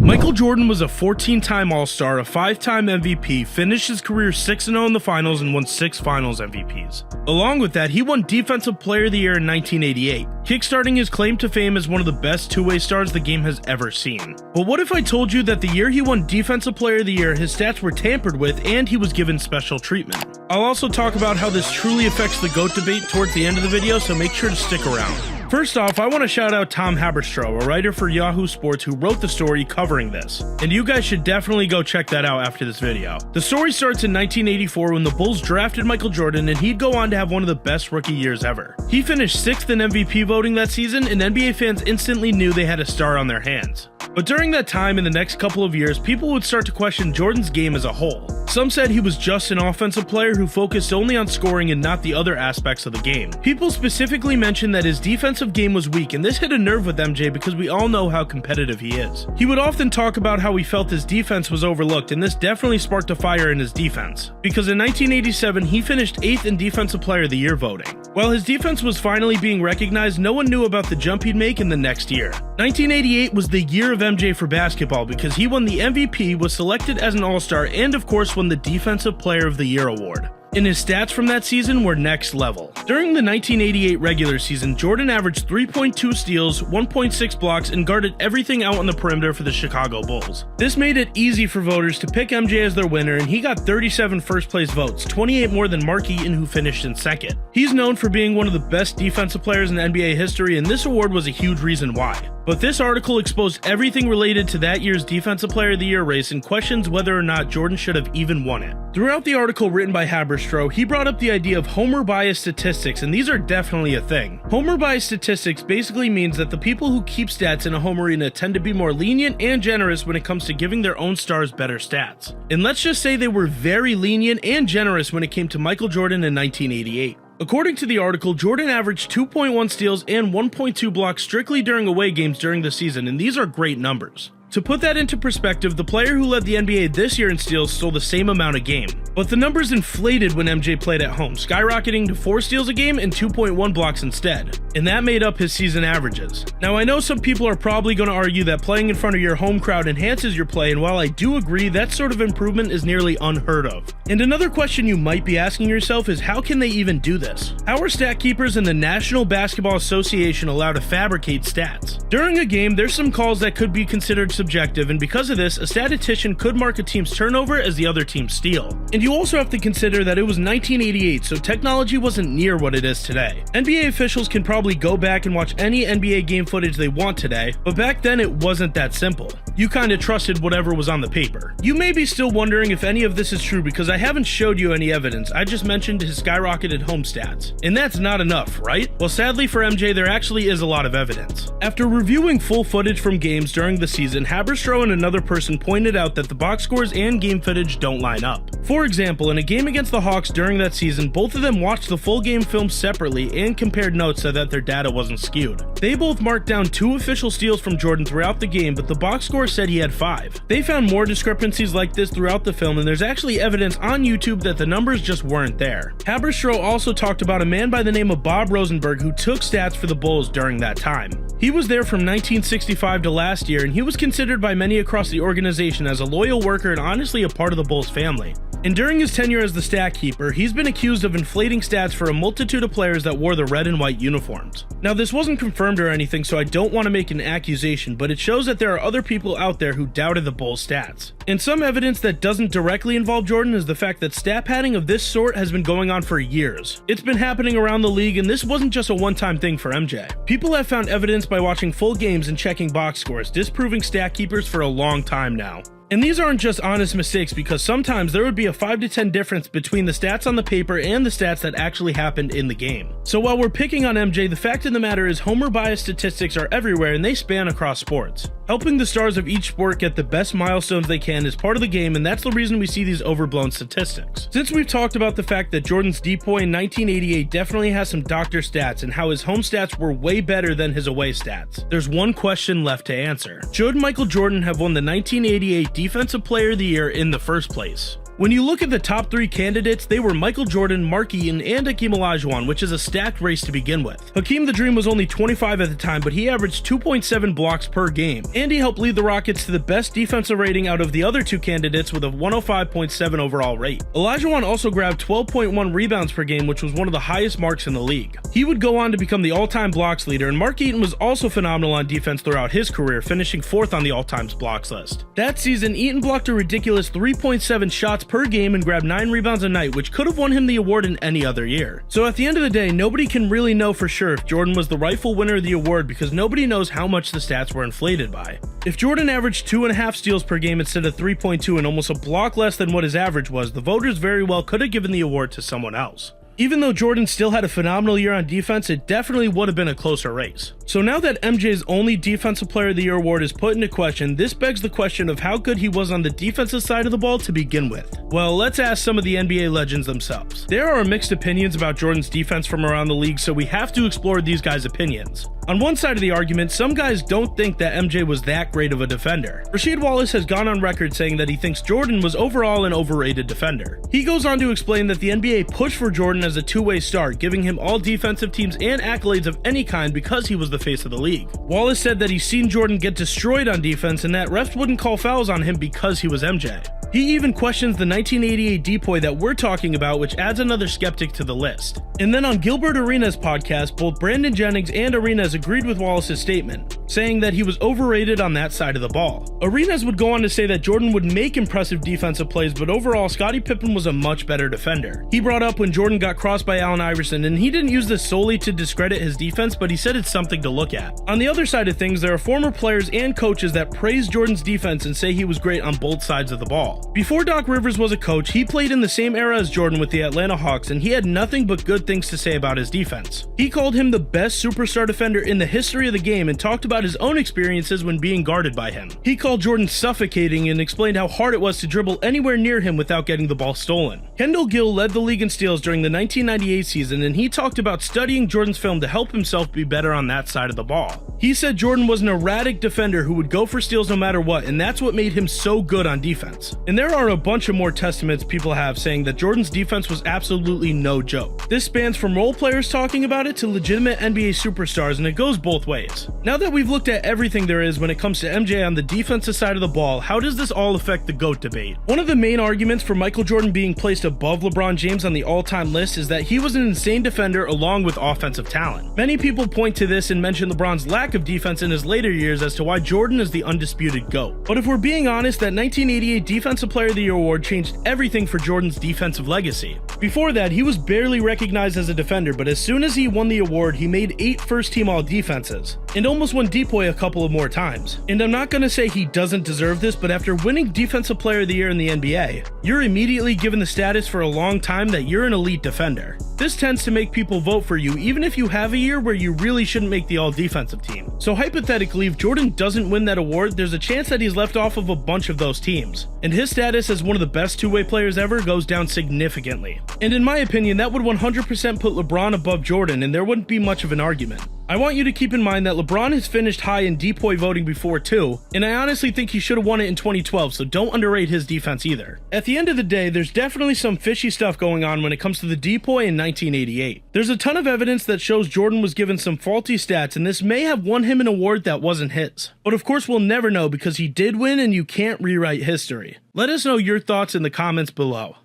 Michael Jordan was a 14-time All-Star, a 5-time MVP, finished his career 6-0 in the finals, and won 6 finals MVPs. Along with that, he won Defensive Player of the Year in 1988, kickstarting his claim to fame as one of the best two-way stars the game has ever seen. But what if I told you that the year he won Defensive Player of the Year, his stats were tampered with and he was given special treatment? I'll also talk about how this truly affects the GOAT debate towards the end of the video, so make sure to stick around. First off, I want to shout out Tom Haberstroh, a writer for Yahoo Sports who wrote the story covering this, and you guys should definitely go check that out after this video. The story starts in 1984 when the Bulls drafted Michael Jordan, and he'd go on to have one of the best rookie years ever. He finished 6th in MVP voting that season, and NBA fans instantly knew they had a star on their hands. But during that time, in the next couple of years, people would start to question Jordan's game as a whole. Some said he was just an offensive player who focused only on scoring and not the other aspects of the game. People specifically mentioned that his defensive game was weak, and this hit a nerve with MJ because we all know how competitive he is. He would often talk about how he felt his defense was overlooked, and this definitely sparked a fire in his defense. Because in 1987, he finished 8th in Defensive Player of the Year voting. While his defense was finally being recognized, no one knew about the jump he'd make in the next year. 1988 was the year of MJ for basketball because he won the MVP, was selected as an All-Star, and of course won the Defensive Player of the Year award. And his stats from that season were next level. During the 1988 regular season, Jordan averaged 3.2 steals, 1.6 blocks, and guarded everything out on the perimeter for the Chicago Bulls. This made it easy for voters to pick MJ as their winner, and he got 37 first-place votes, 28 more than Mark Eaton, who finished in second. He's known for being one of the best defensive players in NBA history, and this award was a huge reason why. But this article exposed everything related to that year's Defensive Player of the Year race and questions whether or not Jordan should have even won it. Throughout the article written by Haberstroh, he brought up the idea of Homer bias statistics, and these are definitely a thing. Homer bias statistics basically means that the people who keep stats in a home arena tend to be more lenient and generous when it comes to giving their own stars better stats. And let's just say they were very lenient and generous when it came to Michael Jordan in 1988. According to the article, Jordan averaged 2.1 steals and 1.2 blocks strictly during away games during the season, and these are great numbers. To put that into perspective, the player who led the NBA this year in steals stole the same amount a game. But the numbers inflated when MJ played at home, skyrocketing to 4 steals a game and 2.1 blocks instead. And that made up his season averages. Now I know some people are probably going to argue that playing in front of your home crowd enhances your play, and while I do agree, that sort of improvement is nearly unheard of. And another question you might be asking yourself is how can they even do this? How are stat keepers and the National Basketball Association allowed to fabricate stats? During a game, there's some calls that could be considered subjective, and because of this, a statistician could mark a team's turnover as the other team's steal. And you also have to consider that it was 1988, so technology wasn't near what it is today. NBA officials can probably go back and watch any NBA game footage they want today, but back then it wasn't that simple. You kinda trusted whatever was on the paper. You may be still wondering if any of this is true because I haven't showed you any evidence. I just mentioned his skyrocketed home stats. And that's not enough, right? Well, sadly for MJ, there actually is a lot of evidence. After reviewing full footage from games during the season, Haberstroh and another person pointed out that the box scores and game footage don't line up. For example, in a game against the Hawks during that season, both of them watched the full game film separately and compared notes so that their data wasn't skewed. They both marked down 2 official steals from Jordan throughout the game, but the box score said he had 5. They found more discrepancies like this throughout the film, and there's actually evidence on YouTube that the numbers just weren't there. Haberstroh also talked about a man by the name of Bob Rosenberg who took stats for the Bulls during that time. He was there from 1965 to last year, and he was considered by many across the organization as a loyal worker and honestly a part of the Bulls family. And during his tenure as the stat keeper, he's been accused of inflating stats for a multitude of players that wore the red and white uniforms. Now, this wasn't confirmed or anything, so I don't want to make an accusation, but it shows that there are other people out there who doubted the Bulls' stats. And some evidence that doesn't directly involve Jordan is the fact that stat padding of this sort has been going on for years. It's been happening around the league, and this wasn't just a one-time thing for MJ. People have found evidence by watching full games and checking box scores, disproving stat keepers for a long time now. And these aren't just honest mistakes because sometimes there would be a 5 to 10 difference between the stats on the paper and the stats that actually happened in the game. So while we're picking on MJ, the fact of the matter is Homer bias statistics are everywhere and they span across sports. Helping the stars of each sport get the best milestones they can is part of the game, and that's the reason we see these overblown statistics. Since we've talked about the fact that Jordan's DPOY in 1988 definitely has some doctor stats and how his home stats were way better than his away stats, there's one question left to answer. Should Michael Jordan have won the 1988 Defensive Player of the Year in the first place? When you look at the top 3 candidates, they were Michael Jordan, Mark Eaton, and Hakeem Olajuwon, which is a stacked race to begin with. Hakeem the Dream was only 25 at the time, but he averaged 2.7 blocks per game, and he helped lead the Rockets to the best defensive rating out of the other 2 candidates with a 105.7 overall rate. Olajuwon also grabbed 12.1 rebounds per game, which was one of the highest marks in the league. He would go on to become the all-time blocks leader, and Mark Eaton was also phenomenal on defense throughout his career, finishing 4th on the all-time blocks list. That season, Eaton blocked a ridiculous 3.7 shots per game and grabbed 9 rebounds a night, which could have won him the award in any other year. So at the end of the day, nobody can really know for sure if Jordan was the rightful winner of the award because nobody knows how much the stats were inflated by. If Jordan averaged 2.5 steals per game instead of 3.2 and almost a block less than what his average was, the voters very well could have given the award to someone else. Even though Jordan still had a phenomenal year on defense, it definitely would have been a closer race. So now that MJ's only Defensive Player of the Year award is put into question, this begs the question of how good he was on the defensive side of the ball to begin with. Well, let's ask some of the NBA legends themselves. There are mixed opinions about Jordan's defense from around the league, so we have to explore these guys' opinions. On one side of the argument, some guys don't think that MJ was that great of a defender. Rasheed Wallace has gone on record saying that he thinks Jordan was overall an overrated defender. He goes on to explain that the NBA pushed for Jordan as a two-way star, giving him all defensive teams and accolades of any kind because he was the face of the league. Wallace said that he's seen Jordan get destroyed on defense and that refs wouldn't call fouls on him because he was MJ. He even questions the 1988 DPOY that we're talking about, which adds another skeptic to the list. And then on Gilbert Arenas' podcast, both Brandon Jennings and Arenas agreed with Wallace's statement, saying that he was overrated on that side of the ball. Arenas would go on to say that Jordan would make impressive defensive plays, but overall, Scottie Pippen was a much better defender. He brought up when Jordan got crossed by Allen Iverson, and he didn't use this solely to discredit his defense, but he said it's something to look at. On the other side of things, there are former players and coaches that praise Jordan's defense and say he was great on both sides of the ball. Before Doc Rivers was a coach, he played in the same era as Jordan with the Atlanta Hawks, and he had nothing but good things to say about his defense. He called him the best superstar defender in the history of the game and talked about his own experiences when being guarded by him. He called Jordan suffocating and explained how hard it was to dribble anywhere near him without getting the ball stolen. Kendall Gill led the league in steals during the 1998 season, and he talked about studying Jordan's film to help himself be better on that side of the ball. He said Jordan was an erratic defender who would go for steals no matter what, and that's what made him so good on defense. And there are a bunch of more testaments people have saying that Jordan's defense was absolutely no joke. This spans from role players talking about it to legitimate NBA superstars, and it goes both ways. Now that we've looked at everything there is when it comes to MJ on the defensive side of the ball, how does this all affect the GOAT debate? One of the main arguments for Michael Jordan being placed above LeBron James on the all-time list is that he was an insane defender along with offensive talent. Many people point to this and mention LeBron's lack of defense in his later years as to why Jordan is the undisputed GOAT. But if we're being honest, that 1988 Defensive Player of the Year award changed everything for Jordan's defensive legacy. Before that, he was barely recognized as a defender, but as soon as he won the award, he made 8 first-team all-defenses, and almost won DPOY a couple of more times. And I'm not gonna say he doesn't deserve this, but after winning Defensive Player of the Year in the NBA, you're immediately given the status for a long time that you're an elite defender. This tends to make people vote for you even if you have a year where you really shouldn't make the all-defensive team. So hypothetically, if Jordan doesn't win that award, there's a chance that he's left off of a bunch of those teams, and his status as one of the best two-way players ever goes down significantly. And in my opinion, that would 100% put LeBron above Jordan, and there wouldn't be much of an argument. I want you to keep in mind that LeBron has finished high in DPOY voting before too, and I honestly think he should have won it in 2012, so don't underrate his defense either. At the end of the day, there's definitely some fishy stuff going on when it comes to the DPOY in 1988. There's a ton of evidence that shows Jordan was given some faulty stats, and this may have won him an award that wasn't his. But of course we'll never know because he did win and you can't rewrite history. Let us know your thoughts in the comments below.